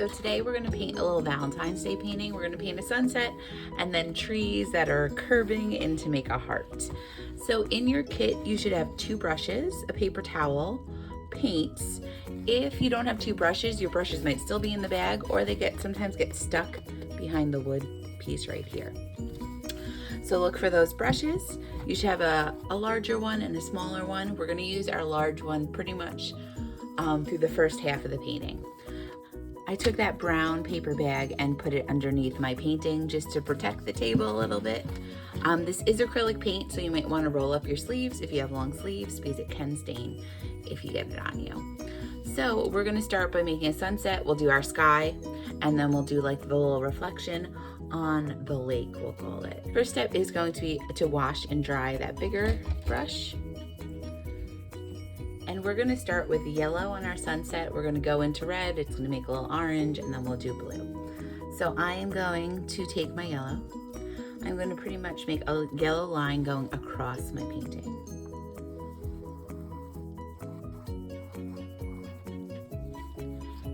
So today we're gonna paint a little Valentine's Day painting. We're gonna paint a sunset and then trees that are curving in to make a heart. So in your kit, you should have 2 brushes, a paper towel, paints. If you don't have 2 brushes, your brushes might still be in the bag, or they sometimes get stuck behind the wood piece right here. So look for those brushes. You should have a larger one and a smaller one. We're gonna use our large one pretty much through the first half of the painting. I took that brown paper bag and put it underneath my painting just to protect the table a little bit. This is acrylic paint, so you might want to roll up your sleeves if you have long sleeves, because it can stain if you get it on you. So we're gonna start by making a sunset. We'll do our sky, and then we'll do like the little reflection on the lake, we'll call it. First step is going to be to wash and dry that bigger brush. And we're gonna start with yellow on our sunset. We're gonna go into red, it's gonna make a little orange, and then we'll do blue. So I am going to take my yellow. I'm gonna pretty much make a yellow line going across my painting.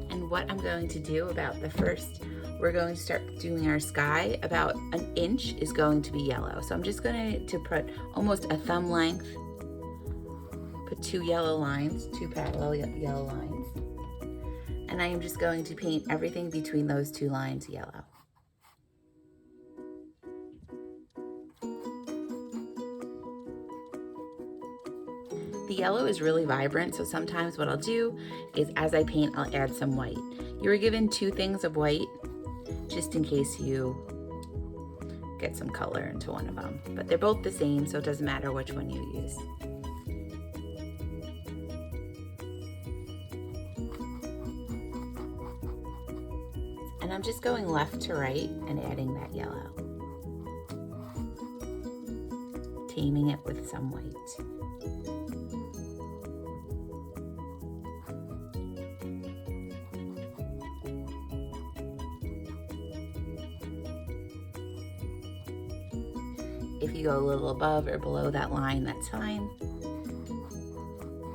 And what I'm going to do about the first, we're going to start doing our sky. About 1 inch is going to be yellow. So I'm just going to put almost a thumb length, put 2 yellow lines, 2 parallel yellow lines. And I am just going to paint everything between those 2 lines yellow. The yellow is really vibrant, so sometimes what I'll do is as I paint, I'll add some white. You were given 2 things of white, just in case you get some color into one of them. But they're both the same, so it doesn't matter which one you use. And I'm just going left to right and adding that yellow. Taming it with some white. If you go a little above or below that line, that's fine.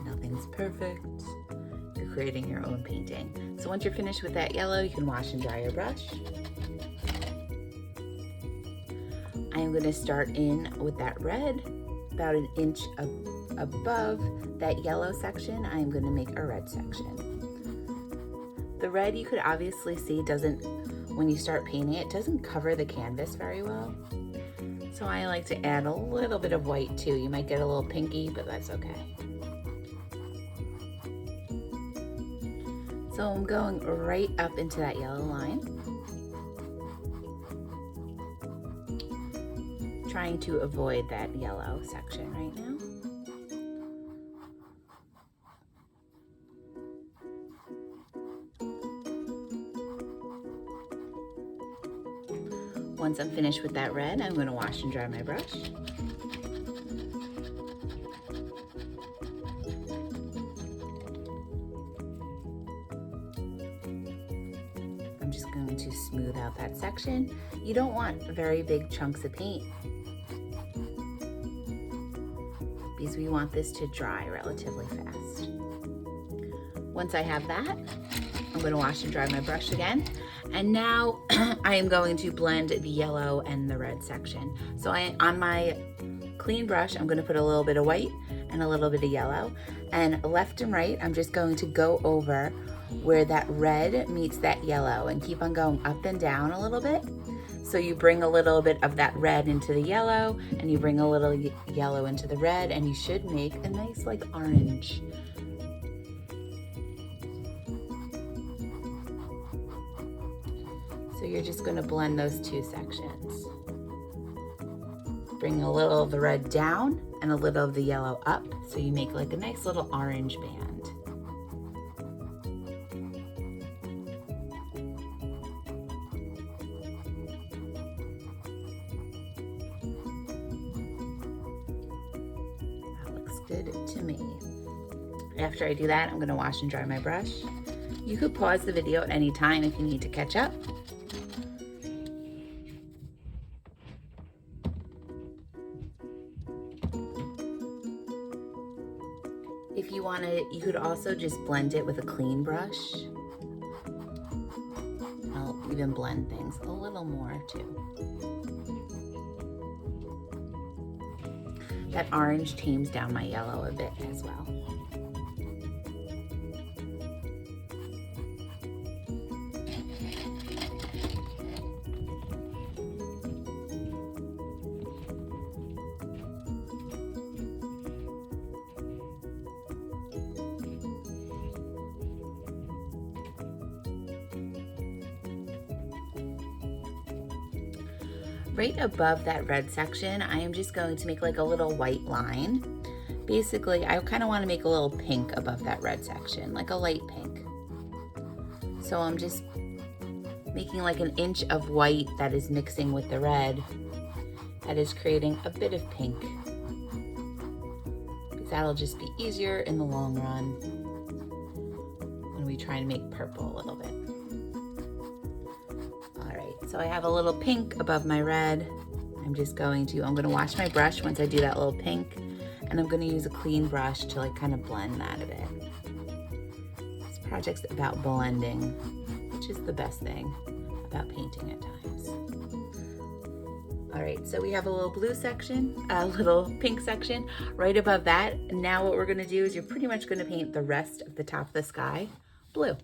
Nothing's perfect. You're creating your own painting. So once you're finished with that yellow, you can wash and dry your brush. I am going to start in with that red, about 1 inch above that yellow section. I am going to make a red section. The red, you could obviously see, when you start painting it, doesn't cover the canvas very well. So I like to add a little bit of white too. You might get a little pinky, but that's okay. So I'm going right up into that yellow line. Trying to avoid that yellow section right now. Once I'm finished with that red, I'm going to wash and dry my brush. I'm just going to smooth out that section. You don't want very big chunks of paint because we want this to dry relatively fast. Once I have that, I'm going to wash and dry my brush again. And now I am going to blend the yellow and the red section. So on my clean brush, I'm going to put a little bit of white and a little bit of yellow. And left and right, I'm just going to go over where that red meets that yellow and keep on going up and down a little bit. So you bring a little bit of that red into the yellow, and you bring a little yellow into the red, and you should make a nice like orange. So you're just going to blend those 2 sections. Bring a little of the red down and a little of the yellow up, so you make like a nice little orange band. That looks good to me. After I do that, I'm going to wash and dry my brush. You could pause the video at any time if you need to catch up. If you want to, you could also just blend it with a clean brush. even blend things a little more too. That orange tames down my yellow a bit as well. Right above that red section, I am just going to make like a little white line. Basically, I kind of want to make a little pink above that red section, like a light pink. So I'm just making like an inch of white that is mixing with the red. That is creating a bit of pink. Because that'll just be easier in the long run when we try to make purple a little bit. So I have a little pink above my red. I'm going to wash my brush once I do that little pink, and I'm going to use a clean brush to like kind of blend that a bit. This project's about blending, which is the best thing about painting at times. All right, so we have a little blue section, a little pink section right above that. Now what we're going to do is you're pretty much going to paint the rest of the top of the sky blue.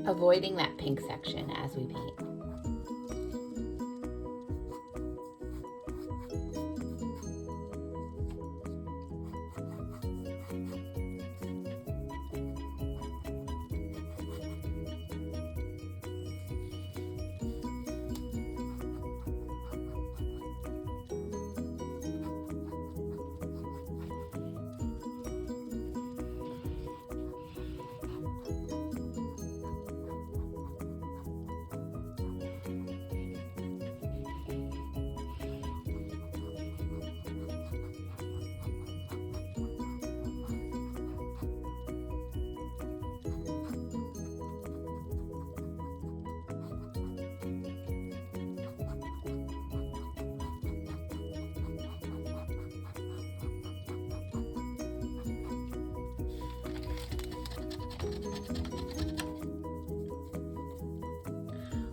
Avoiding that pink section as we paint.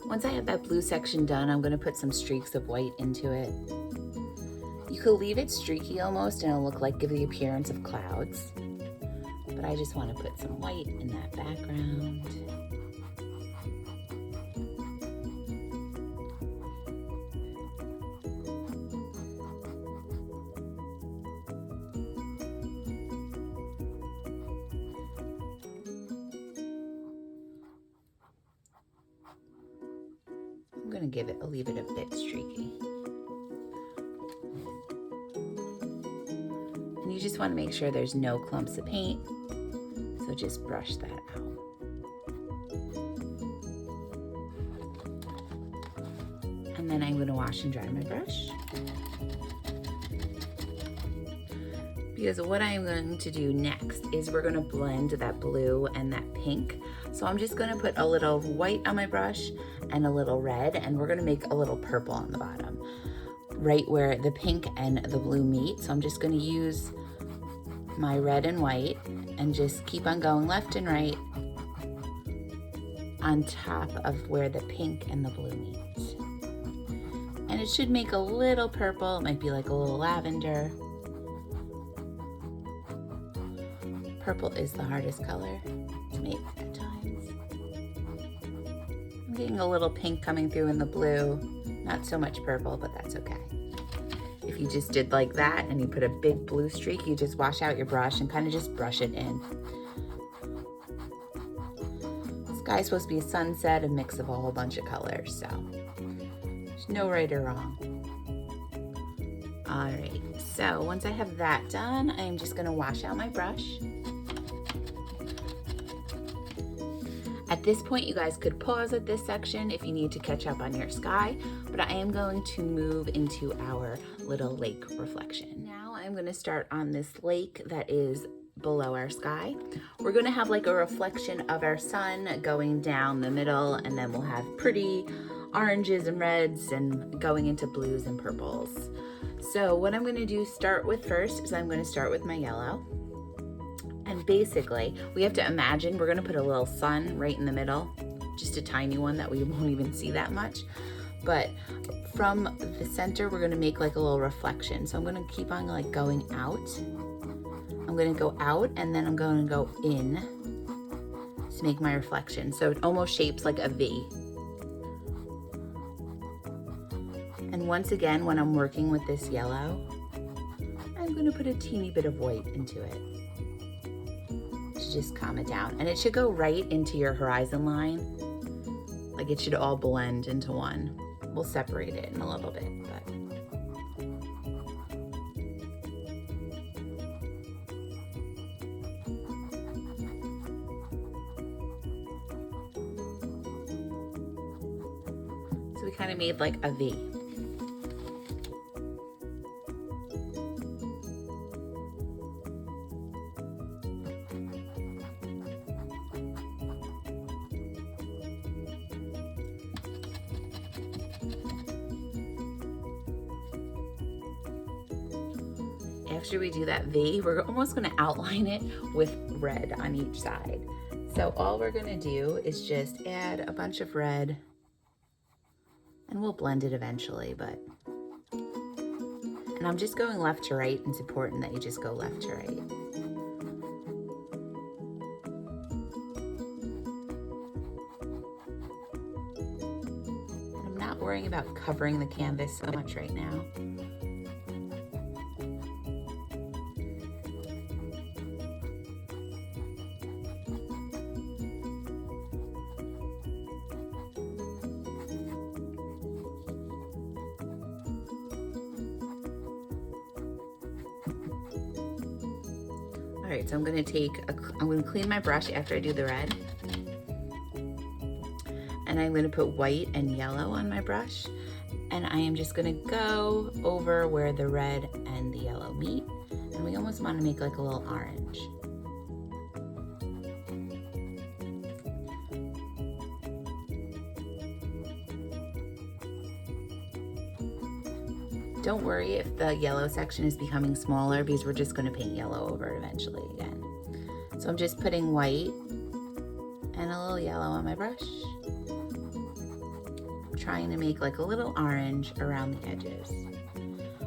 Once I have that blue section done, I'm going to put some streaks of white into it. You could leave it streaky almost and it'll look like, give the appearance of clouds. But I just want to put some white in that background. I'm going to leave it a bit streaky. And you just want to make sure there's no clumps of paint, so just brush that out. And then I'm going to wash and dry my brush. Because what I'm going to do next is we're going to blend that blue and that pink. So I'm just going to put a little white on my brush and a little red, and we're going to make a little purple on the bottom, right where the pink and the blue meet. So I'm just going to use my red and white and just keep on going left and right on top of where the pink and the blue meet. And it should make a little purple. It might be like a little lavender. Purple is the hardest color to make at times. I'm getting a little pink coming through in the blue. Not so much purple, but that's okay. If you just did like that and you put a big blue streak, you just wash out your brush and kind of just brush it in. The sky's supposed to be a sunset, a mix of a whole bunch of colors, so there's no right or wrong. All right, so once I have that done, I'm just gonna wash out my brush. At this point, you guys could pause at this section if you need to catch up on your sky, but I am going to move into our little lake reflection. Now I'm going to start on this lake that is below our sky. We're going to have like a reflection of our sun going down the middle, and then we'll have pretty oranges and reds and going into blues and purples. So what I'm going to start with first is I'm going to start with my yellow. And basically, we have to imagine we're gonna put a little sun right in the middle, just a tiny one that we won't even see that much. But from the center, we're gonna make like a little reflection. So I'm gonna keep on like going out. I'm gonna go out and then I'm gonna go in to make my reflection. So it almost shapes like a V. And once again, when I'm working with this yellow, I'm gonna put a teeny bit of white into it to just calm it down. And it should go right into your horizon line. Like it should all blend into one. We'll separate it in a little bit, but. So we kind of made like a V. After we do that V, we're almost gonna outline it with red on each side. So all we're gonna do is just add a bunch of red, and we'll blend it eventually, but. And I'm just going left to right. It's important that you just go left to right. And I'm not worrying about covering the canvas so much right now. All right, so I'm gonna clean my brush after I do the red. And I'm gonna put white and yellow on my brush. And I am just gonna go over where the red and the yellow meet. And we almost wanna make like a little orange. Don't worry if the yellow section is becoming smaller because we're just gonna paint yellow over it eventually again. So I'm just putting white and a little yellow on my brush. I'm trying to make like a little orange around the edges.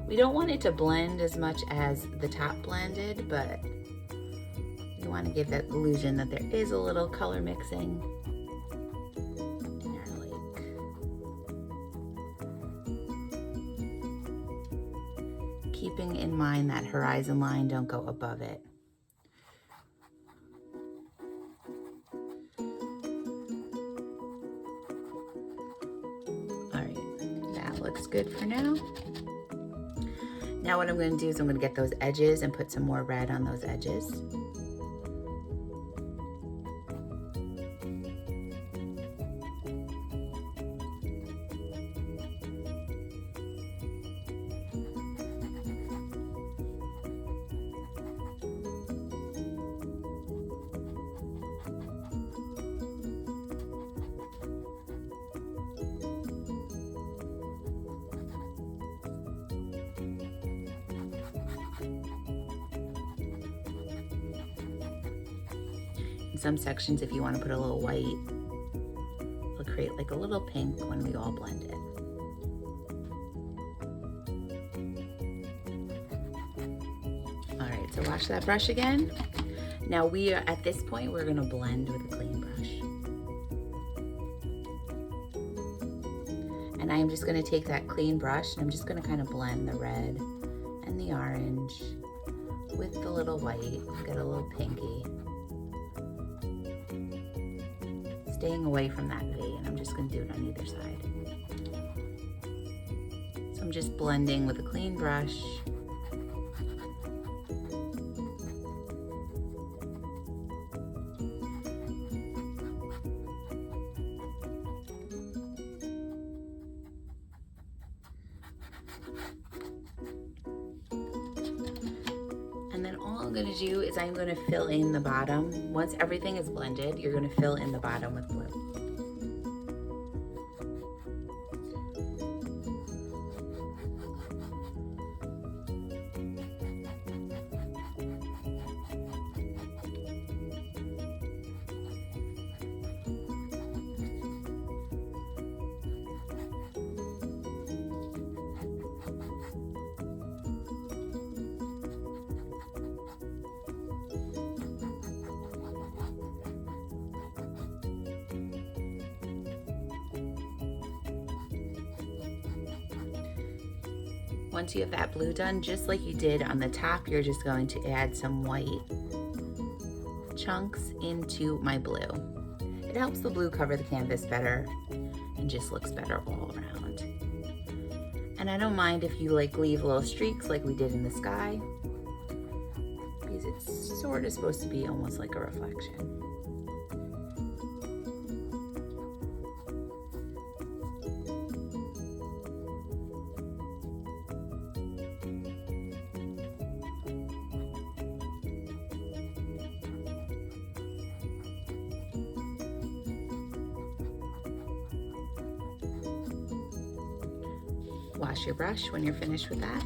We don't want it to blend as much as the top blended, but you wanna give that illusion that there is a little color mixing. Keeping in mind that horizon line, don't go above it. All right, that looks good for now. Now what I'm going to do is I'm going to get those edges and put some more red on those edges. Some sections, if you want to put a little white, it'll create like a little pink when we all blend it. All right, so wash that brush again. Now we are at this point, we're gonna blend with a clean brush. And I'm just gonna take that clean brush and I'm just gonna kind of blend the red and the orange with the little white, get a little pinky. Staying away from that V, and I'm just gonna do it on either side. So I'm just blending with a clean brush. And then all I'm gonna do is I'm gonna fill in the bottom. Once everything is blended, you're gonna fill in the bottom with blue. Once you have that blue done, just like you did on the top, you're just going to add some white chunks into my blue. It helps the blue cover the canvas better and just looks better all around. And I don't mind if you like leave little streaks like we did in the sky, because it's sort of supposed to be almost like a reflection. Wash your brush when you're finished with that.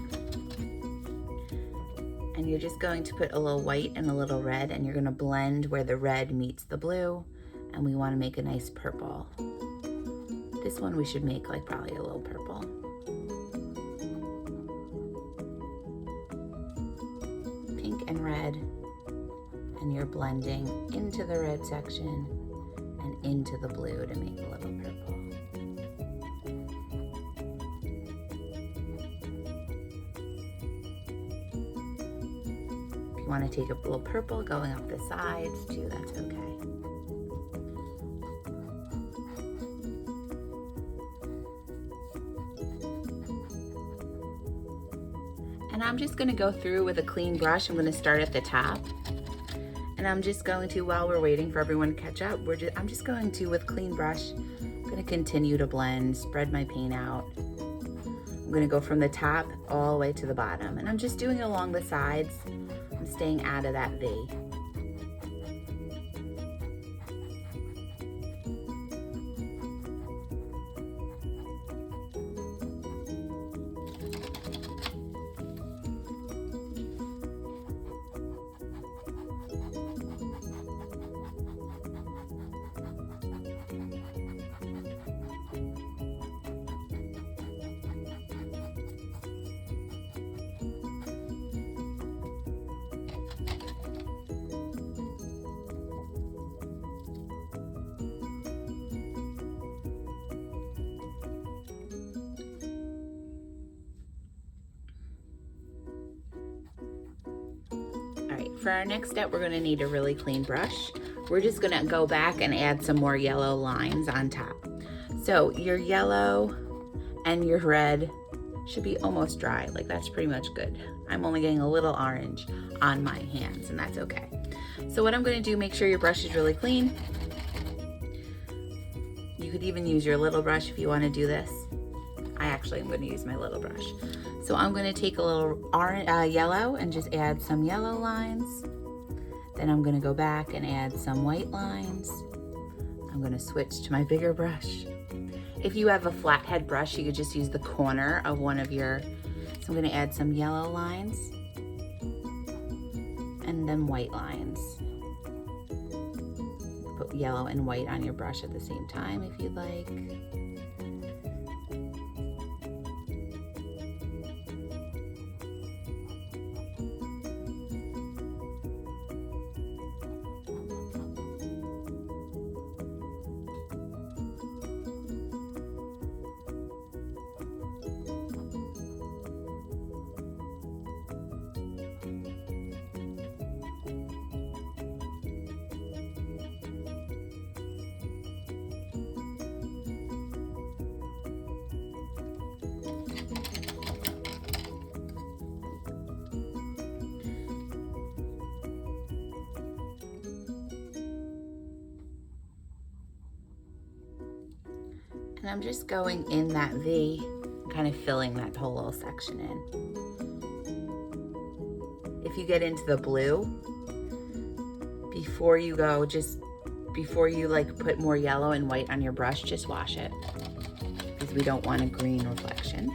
And you're just going to put a little white and a little red, and you're going to blend where the red meets the blue, and we want to make a nice purple. This one we should make like probably a little purple. Pink and red, and you're blending into the red section and into the blue to make a little purple. You want to take a little purple going up the sides too, that's okay. And I'm just going to go through with a clean brush. I'm going to start at the top. And I'm just going to, while we're waiting for everyone to catch up, I'm just going to, with clean brush, I'm going to continue to blend, spread my paint out. I'm going to go from the top all the way to the bottom. And I'm just doing it along the sides. I'm staying out of that V. All right, for our next step, we're gonna need a really clean brush. We're just gonna go back and add some more yellow lines on top. So your yellow and your red should be almost dry, like that's pretty much good. I'm only getting a little orange on my hands, and that's okay. So what I'm gonna do, make sure your brush is really clean. You could even use your little brush if you wanna do this. I actually am gonna use my little brush. So I'm gonna take a little yellow and just add some yellow lines. Then I'm gonna go back and add some white lines. I'm gonna switch to my bigger brush. If you have a flathead brush, you could just use the corner of one of your, so I'm gonna add some yellow lines and then white lines. Put yellow and white on your brush at the same time if you'd like. And I'm just going in that V, kind of filling that whole little section in. If you get into the blue, before you go, just before you like put more yellow and white on your brush, just wash it, because we don't want a green reflection.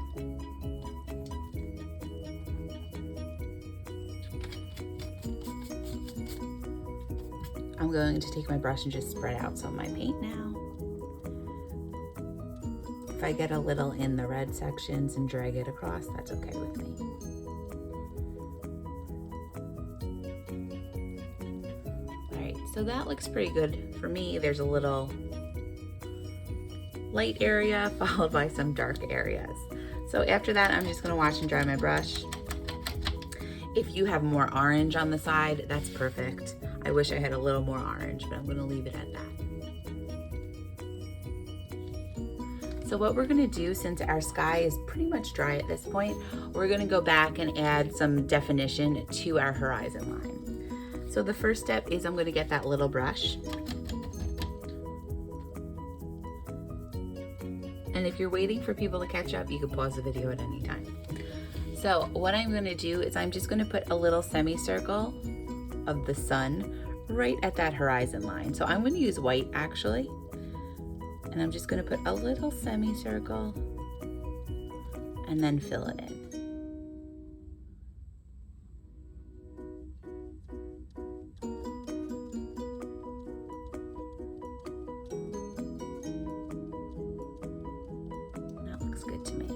I'm going to take my brush and just spread out some of my paint now. If I get a little in the red sections and drag it across, that's okay with me. All right, so that looks pretty good for me. There's a little light area followed by some dark areas. So after that, I'm just gonna wash and dry my brush. If you have more orange on the side, that's perfect. I wish I had a little more orange, but I'm gonna leave it at that. So what we're gonna do, since our sky is pretty much dry at this point, we're gonna go back and add some definition to our horizon line. So the first step is I'm gonna get that little brush. And if you're waiting for people to catch up, you can pause the video at any time. So what I'm gonna do is I'm just gonna put a little semicircle of the sun right at that horizon line. So I'm gonna use white actually. And I'm just gonna put a little semicircle and then fill it in. That looks good to me.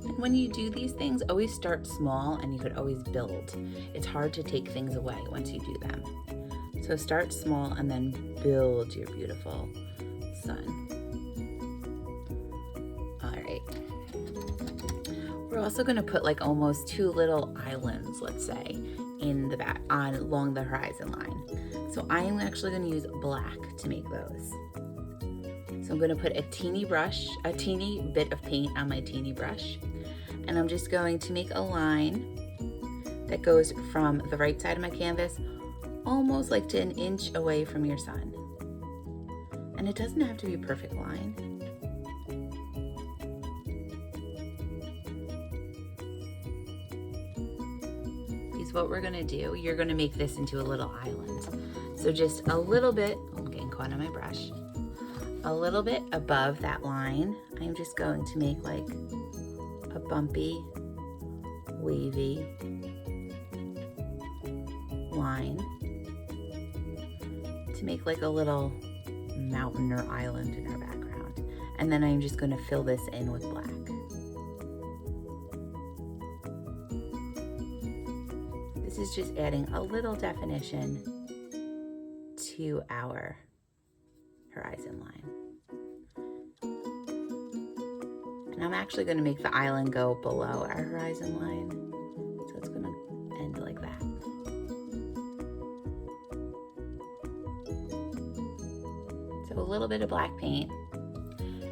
And when you do these things, always start small and you could always build. It's hard to take things away once you do them. So start small and then build your beautiful sun. All right. We're also gonna put like almost 2 little islands, let's say, in the back, along the horizon line. So I'm actually gonna use black to make those. So I'm gonna put a teeny bit of paint on my teeny brush. And I'm just going to make a line that goes from the right side of my canvas almost like to 1 inch away from your sun. And it doesn't have to be a perfect line. Because what we're gonna do, you're gonna make this into a little island. So just a little bit, I'm getting caught on my brush, a little bit above that line, I'm just going to make like a bumpy, wavy line to make like a little mountain or island in our background. And then I'm just gonna fill this in with black. This is just adding a little definition to our horizon line. And I'm actually gonna make the island go below our horizon line. So it's gonna end like that. A little bit of black paint,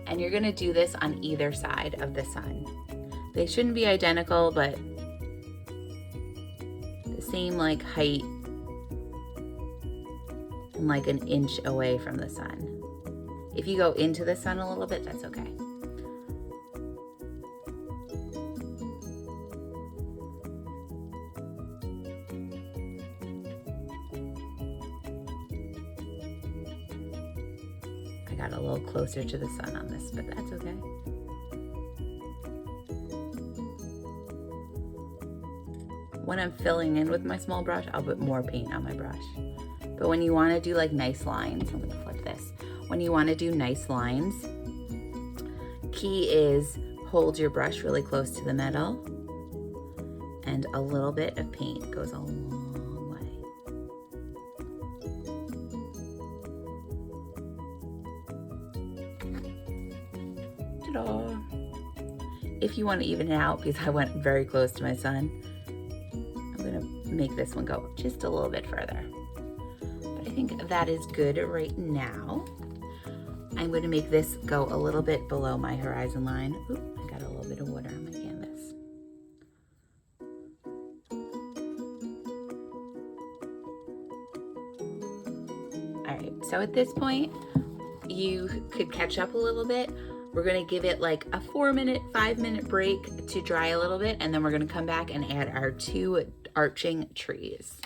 and you're gonna do this on either side of the sun. They shouldn't be identical, but the same like height and like 1 inch away from the sun. If you go into the sun a little bit, that's okay. I got a little closer to the sun on this, but that's okay. When I'm filling in with my small brush, I'll put more paint on my brush. But when you want to do like nice lines, I'm gonna flip this. When you want to do nice lines, key is hold your brush really close to the metal, and a little bit of paint goes a long way. Ta-da! If you want to even it out, because I went very close to my sun, I'm gonna make this one go just a little bit further. But I think that is good right now. I'm going to make this go a little bit below my horizon line. Oop, I got a little bit of water on my canvas. All right, so at this point, you could catch up a little bit. We're gonna give it like a 4-minute, 5-minute break to dry a little bit, and then we're gonna come back and add our 2 arching trees.